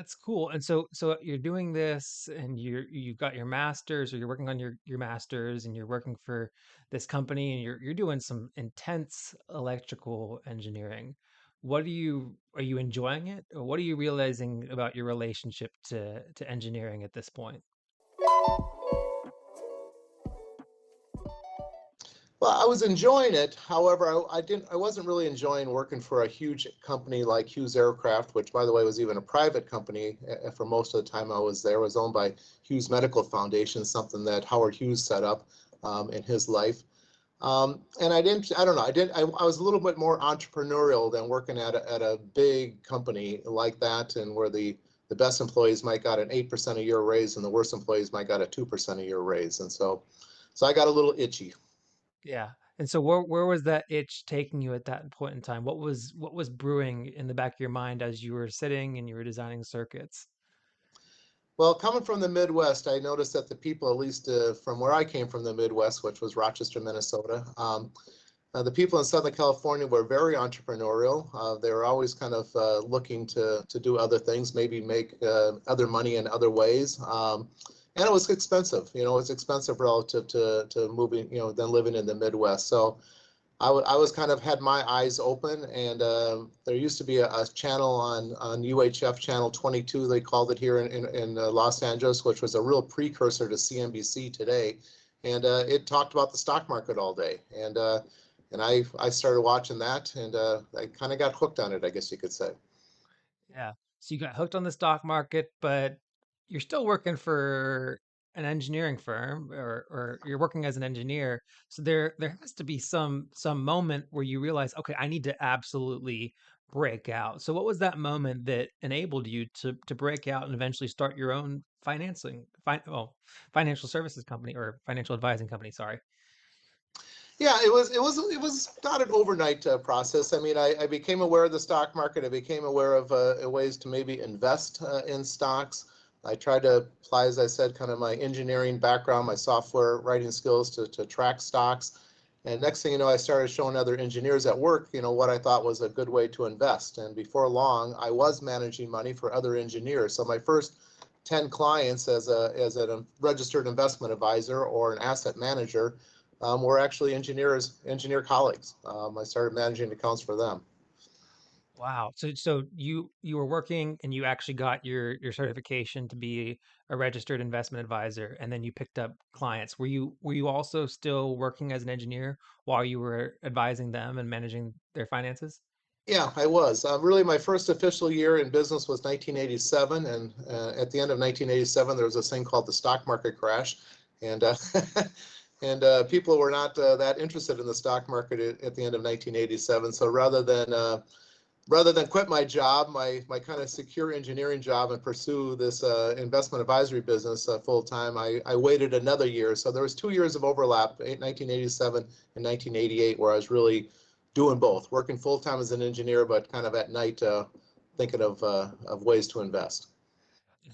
That's cool. And so you're doing this and you've got your masters, or you're working on your masters, and you're working for this company, and you're doing some intense electrical engineering. What are you enjoying it? Or what are you realizing about your relationship to engineering at this point? Well, I was enjoying it. However, I wasn't really enjoying working for a huge company like Hughes Aircraft, which, by the way, was even a private company for most of the time I was there. It was owned by Hughes Medical Foundation, something that Howard Hughes set up in his life. And I don't know, I was a little bit more entrepreneurial than working at a big company like that, and where the best employees might got an 8% a year raise and the worst employees might got a 2% a year raise. And so I got a little itchy. Yeah. And so where was that itch taking you at that point in time? What was brewing in the back of your mind as you were sitting and you were designing circuits? Well, coming from the Midwest, I noticed that the people, at least from where I came from, the Midwest, which was Rochester, Minnesota, the people in Southern California were very entrepreneurial. They were always kind of looking to do other things, maybe make other money in other ways. And it was expensive. It was expensive relative to moving, than living in the Midwest. So I was kind of had my eyes open, and there used to be a channel on UHF channel 22, they called it here in Los Angeles, which was a real precursor to CNBC today, and it talked about the stock market all day, and I started watching that, and I kind of got hooked on it, I guess you could say. Yeah. So you got hooked on the stock market, but you're still working for an engineering firm, or you're working as an engineer. So there has to be some moment where you realize, okay, I need to absolutely break out. So what was that moment that enabled you to break out and eventually start your own financial services company, or financial advising company, sorry. Yeah, it was not an overnight process. I mean, I became aware of the stock market. I became aware of ways to maybe invest in stocks. I tried to apply, as I said, kind of my engineering background, my software writing skills to track stocks. And next thing you know, I started showing other engineers at work, what I thought was a good way to invest. And before long, I was managing money for other engineers. So my first 10 clients as a registered investment advisor or an asset manager were actually engineer colleagues. I started managing accounts for them. Wow. So you were working and you actually got your certification to be a registered investment advisor, and then you picked up clients. Were you also still working as an engineer while you were advising them and managing their finances? Yeah, I was. Really, my first official year in business was 1987, and at the end of 1987, there was this thing called the stock market crash, and and people were not that interested in the stock market at the end of 1987. So rather than quit my job, my kind of secure engineering job, and pursue this investment advisory business full time, I waited another year. So there was 2 years of overlap, 1987 and 1988, where I was really doing both, working full time as an engineer, but kind of at night thinking of ways to invest.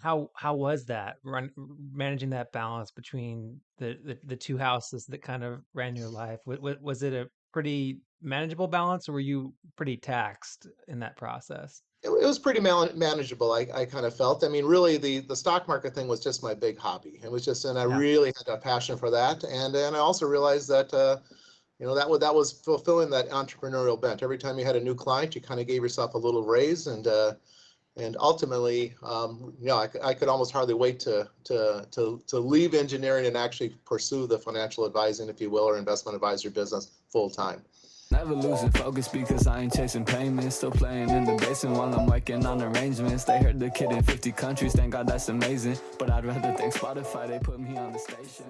How was that managing that balance between the two houses that kind of ran your life? Was it a pretty manageable balance, or were you pretty taxed in that process? It was pretty manageable. I kind of felt. I mean, really, the stock market thing was just my big hobby. It was just, and I Yeah. really had a passion for that. And then I also realized that that was fulfilling that entrepreneurial bent. Every time you had a new client, you kind of gave yourself a little raise, and ultimately, I could almost hardly wait to leave engineering and actually pursue the financial advising, if you will, or investment advisory business full time. Never losing focus because I ain't chasing payments. Still playing in the basement while I'm working on arrangements. They heard the kid in 50 countries, thank God that's amazing. But I'd rather thank Spotify, they put me on the station.